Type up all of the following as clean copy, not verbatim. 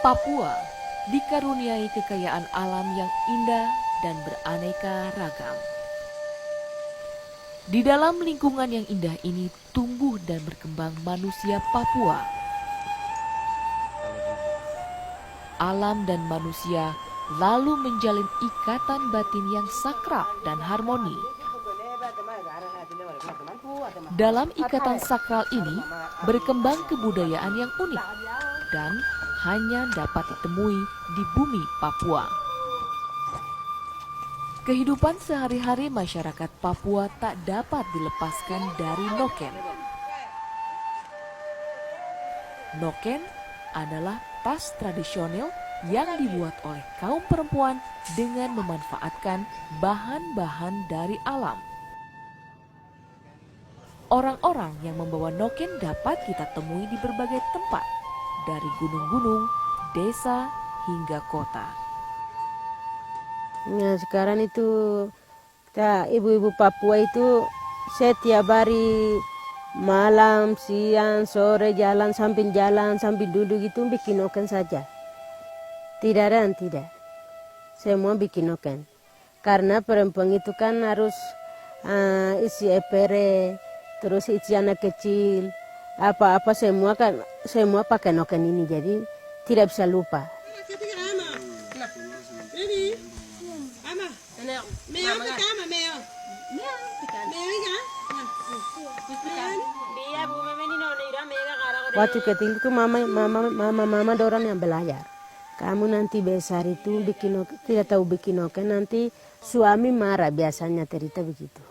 Papua dikaruniai kekayaan alam yang indah dan beraneka ragam. Di dalam lingkungan yang indah ini tumbuh dan berkembang manusia Papua. Alam dan manusia lalu menjalin ikatan batin yang sakral dan harmoni. Dalam ikatan sakral ini berkembang kebudayaan yang unik dan hanya dapat ditemui di bumi Papua. Kehidupan sehari-hari masyarakat Papua tak dapat dilepaskan dari noken. Noken adalah tas tradisional yang dibuat oleh kaum perempuan dengan memanfaatkan bahan-bahan dari alam. Orang-orang yang membawa noken dapat kita temui di berbagai tempat, dari gunung-gunung, desa, hingga kota. Nah, sekarang itu ibu-ibu Papua itu setiap hari malam, siang, sore jalan sambil duduk itu bikin noken saja. Tidak ada yang tidak. Semua bikin noken. Karena perempuan itu kan harus isi epere, terus isi anak kecil, apa-apa semua pakai noken ini, jadi tidak bisa lupa. Waktu kecil itu mama dorang yang belajar. Kamu nanti besar itu tidak tahu bikin noken, nanti suami marah, biasanya cerita begitu.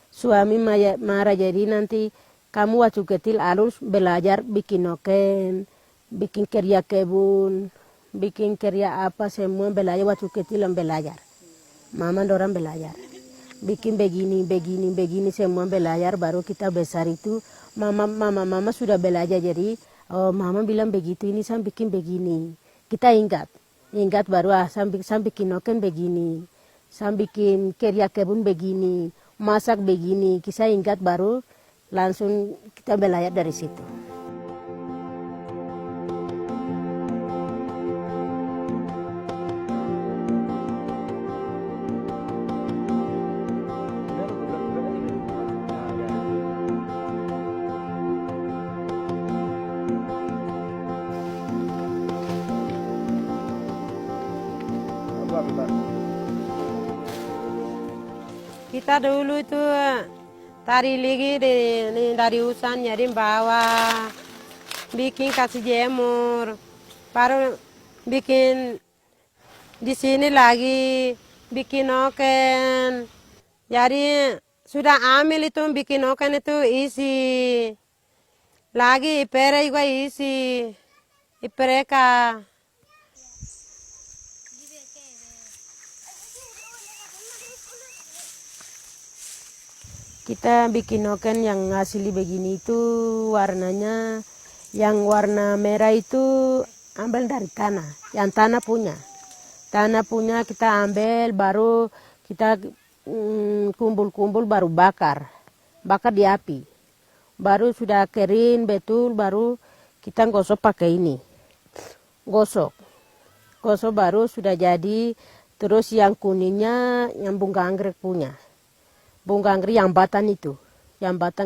Suami marah, jadi nanti kamu waktu kecil harus belajar bikin noken, bikin kerja kebun, bikin kerja apa, semua belajar waktu kecil yang belajar. Mama dorang belajar. Bikin begini semua belajar, baru kita besar itu mama sudah belajar, jadi mama bilang begitu, ini saya bikin begini. Kita ingat baru saya bikin noken begini, saya bikin kerja kebun begini, masak begini, kita ingat baru langsung kita belajar dari situ. Kita dulu itu tari lagi dari hutan, jadi bawa, bikin kasih jemur, baru bikin di sini lagi bikin noken. Jadi sudah ambil itu bikin noken itu isi, lagi ipere juga isi, ipereka. Kita bikin noken yang asli begini itu warnanya, yang warna merah itu ambil dari tanah, yang tanah punya. Tanah punya kita ambil, baru kita kumpul-kumpul, baru bakar di api. Baru sudah kering betul, baru kita gosok pakai ini. Gosok baru sudah jadi, terus yang kuningnya yang bunga anggrek punya. Bunga anggrek yang batang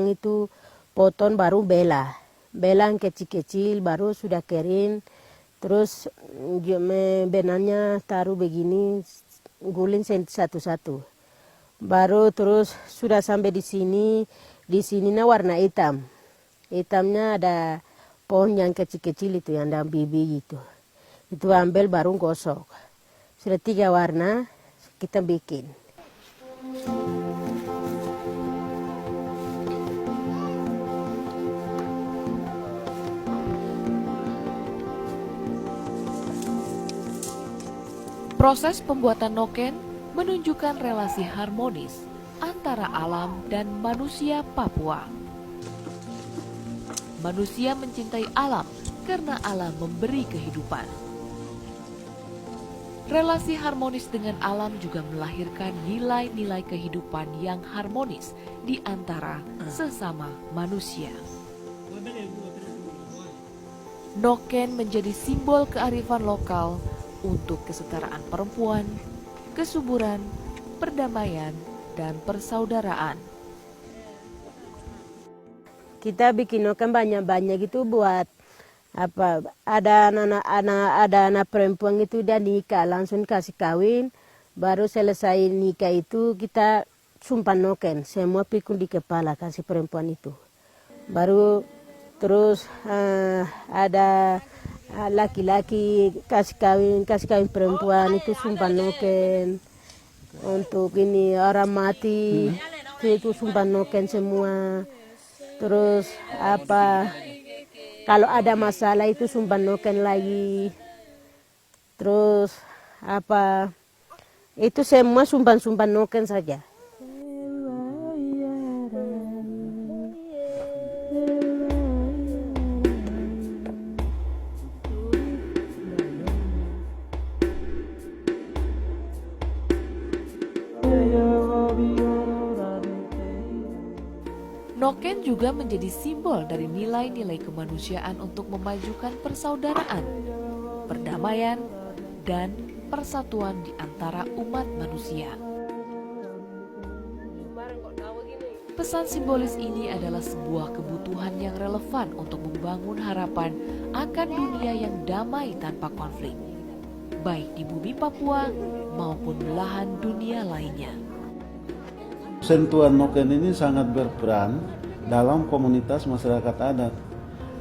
itu potong, baru bela yang kecil-kecil, baru sudah kering, terus benangnya taruh begini, guling satu-satu, baru terus sudah sampai di sini warna hitam, hitamnya ada pohon yang kecil-kecil itu yang ada bibit gitu. Itu ambil baru gosok. Sudah 3 warna kita bikin. Proses pembuatan noken menunjukkan relasi harmonis antara alam dan manusia Papua. Manusia mencintai alam karena alam memberi kehidupan. Relasi harmonis dengan alam juga melahirkan nilai-nilai kehidupan yang harmonis di antara sesama manusia. Noken menjadi simbol kearifan lokal untuk kesetaraan perempuan, kesuburan, perdamaian, dan persaudaraan. Kita bikin noken banyak-banyak gitu buat apa? Ada anak perempuan itu dia nikah langsung kasih kawin, baru selesai nikah itu kita sumpah noken, semua pikul di kepala kasih perempuan itu. Baru terus ada laki-laki kasih kawin perempuan itu sumpah noken. Untuk ini orang mati itu sumpah noken semua. Terus apa kalau ada masalah itu sumpah noken lagi. Terus apa itu semua sumpah noken saja. Noken juga menjadi simbol dari nilai-nilai kemanusiaan untuk memajukan persaudaraan, perdamaian, dan persatuan di antara umat manusia. Pesan simbolis ini adalah sebuah kebutuhan yang relevan untuk membangun harapan akan dunia yang damai tanpa konflik, baik di bumi Papua maupun belahan dunia lainnya. Sentuhan noken ini sangat berperan dalam komunitas masyarakat adat.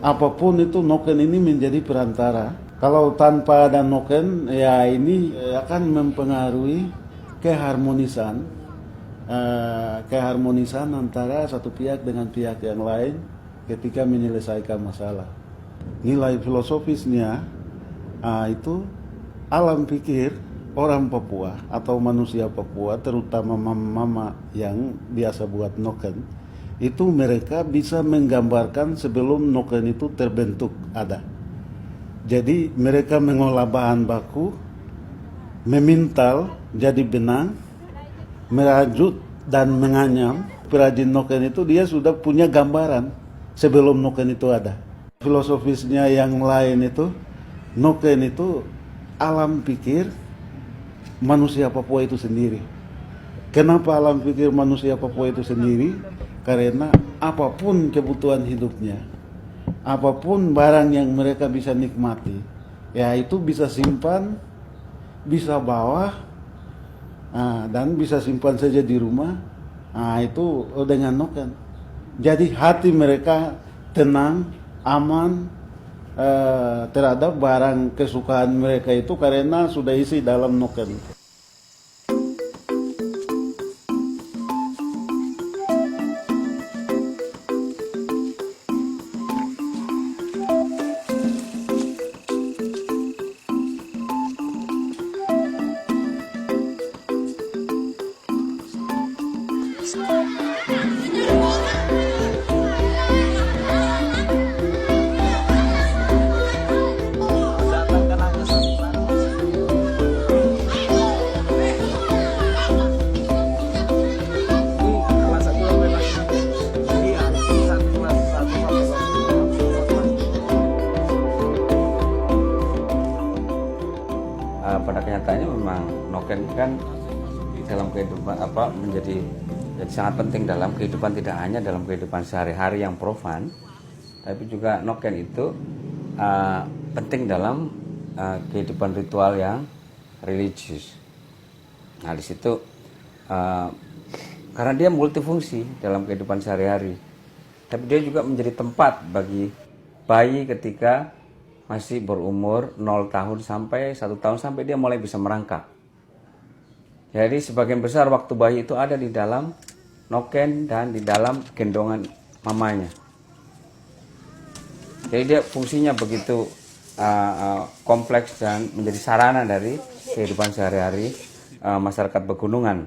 Apapun itu noken ini menjadi perantara. Kalau tanpa ada noken, ya ini akan mempengaruhi keharmonisan antara satu pihak dengan pihak yang lain ketika menyelesaikan masalah. Nilai filosofisnya itu alam pikir orang Papua atau manusia Papua, terutama mama-mama yang biasa buat noken, itu mereka bisa menggambarkan sebelum noken itu terbentuk ada. Jadi mereka mengolah bahan baku, memintal jadi benang, merajut dan menganyam. Perajin noken itu dia sudah punya gambaran sebelum noken itu ada. Filosofisnya yang lain itu, noken itu alam pikir manusia Papua itu sendiri. Kenapa alam pikir manusia Papua itu sendiri? Karena apapun kebutuhan hidupnya, apapun barang yang mereka bisa nikmati, ya itu bisa simpan, bisa bawa, dan bisa simpan saja di rumah. Itu dengan noken. Jadi hati mereka tenang, aman terhadap barang kesukaan mereka itu karena sudah isi dalam noken. Pada kenyataannya memang noken kan di dalam kehidupan menjadi sangat penting dalam kehidupan, tidak hanya dalam kehidupan sehari-hari yang profan, tapi juga noken itu penting dalam kehidupan ritual yang religius. Nah di situ karena dia multifungsi dalam kehidupan sehari-hari, tapi dia juga menjadi tempat bagi bayi ketika masih berumur 0 tahun sampai 1 tahun sampai dia mulai bisa merangkak. Jadi sebagian besar waktu bayi itu ada di dalam noken dan di dalam gendongan mamanya. Jadi dia fungsinya begitu kompleks dan menjadi sarana dari kehidupan sehari-hari masyarakat pegunungan.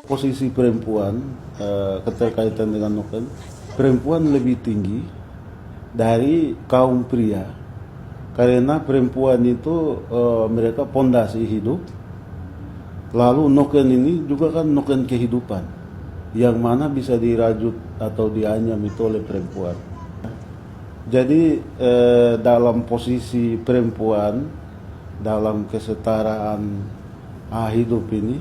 Posisi perempuan keterkaitan dengan noken, perempuan lebih tinggi dari kaum pria karena perempuan itu mereka pondasi hidup, lalu noken ini juga kan noken kehidupan yang mana bisa dirajut atau dianyam itu oleh perempuan. Jadi dalam posisi perempuan dalam kesetaraan hidup ini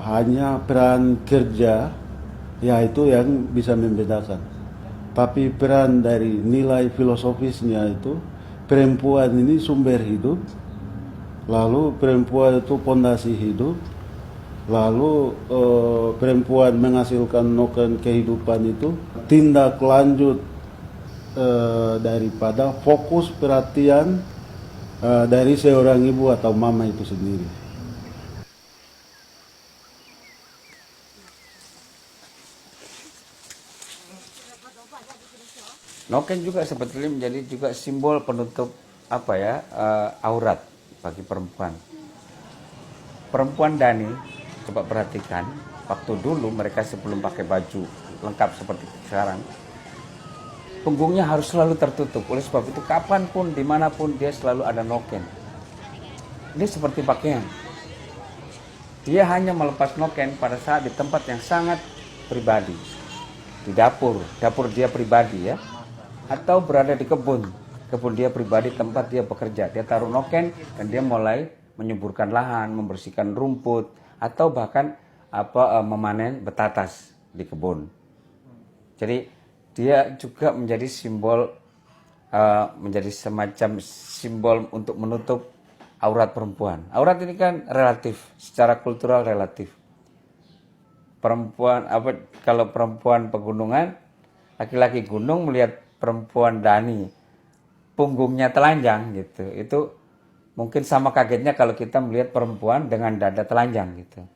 hanya peran kerja yaitu yang bisa membedakan. Tapi peran dari nilai filosofisnya itu perempuan ini sumber hidup, lalu perempuan itu pondasi hidup, lalu perempuan menghasilkan noken kehidupan itu tindak lanjut daripada fokus perhatian dari seorang ibu atau mama itu sendiri. Noken juga sebetulnya menjadi juga simbol penutup aurat bagi perempuan. Perempuan Dani, coba perhatikan, waktu dulu mereka sebelum pakai baju lengkap seperti sekarang, punggungnya harus selalu tertutup. Oleh sebab itu kapanpun, dimanapun dia selalu ada noken. Ini seperti pakaian. Dia hanya melepas noken pada saat di tempat yang sangat pribadi, di dapur dia pribadi ya, atau berada di kebun dia pribadi tempat dia bekerja. Dia taruh noken dan dia mulai menyuburkan lahan, membersihkan rumput, atau bahkan memanen betatas di kebun. Jadi dia juga menjadi simbol, menjadi semacam simbol untuk menutup aurat perempuan. Aurat ini kan relatif, secara kultural relatif. Perempuan kalau perempuan pegunungan, laki-laki gunung melihat perempuan Dani punggungnya telanjang gitu, itu mungkin sama kagetnya kalau kita melihat perempuan dengan dada telanjang gitu.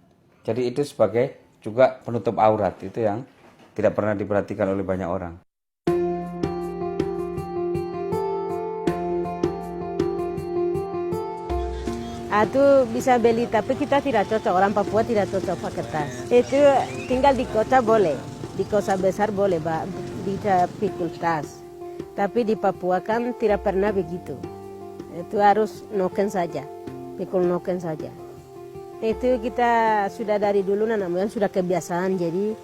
Jadi itu sebagai juga penutup aurat, itu yang tidak pernah diperhatikan oleh banyak orang. Itu bisa beli, tapi kita tidak cocok, orang Papua tidak cocok pakai tas. Itu tinggal di kota boleh, di kota besar boleh bisa pikul tas. Tapi di Papua kan tidak pernah begitu. Itu harus noken saja, pikul noken saja. Itu kita sudah dari dulu namanya sudah kebiasaan, jadi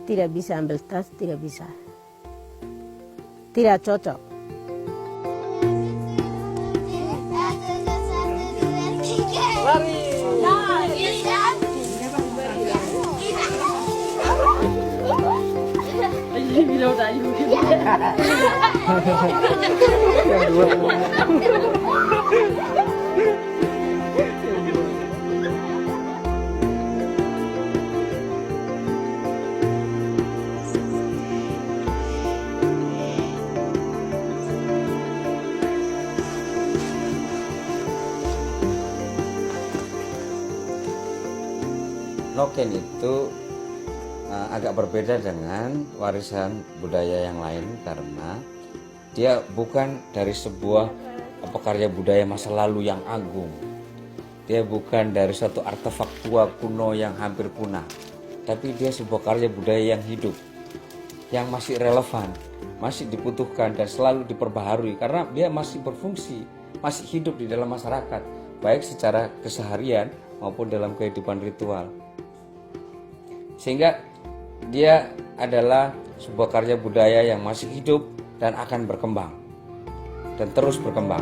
tidak bisa ambil tas, tidak bisa. Tidak cocok. Noken itu agak berbeda dengan warisan budaya yang lain karena dia bukan dari sebuah karya budaya masa lalu yang agung. Dia bukan dari suatu artefak tua kuno yang hampir punah, tapi dia sebuah karya budaya yang hidup, yang masih relevan, masih dibutuhkan dan selalu diperbaharui karena dia masih berfungsi, masih hidup di dalam masyarakat, baik secara keseharian maupun dalam kehidupan ritual. Sehingga dia adalah sebuah karya budaya yang masih hidup dan akan berkembang dan terus berkembang.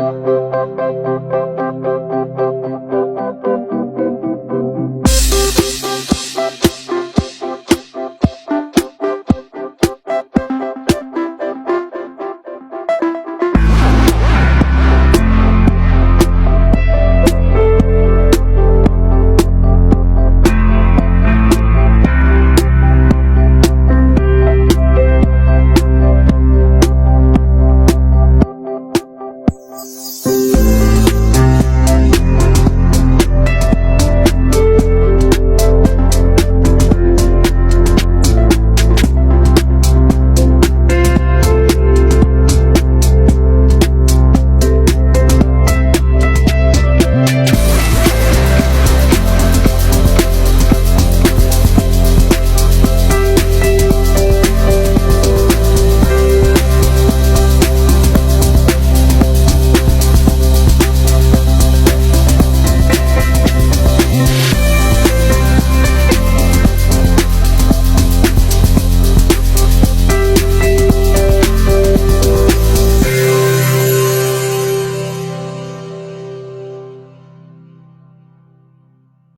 Thank you.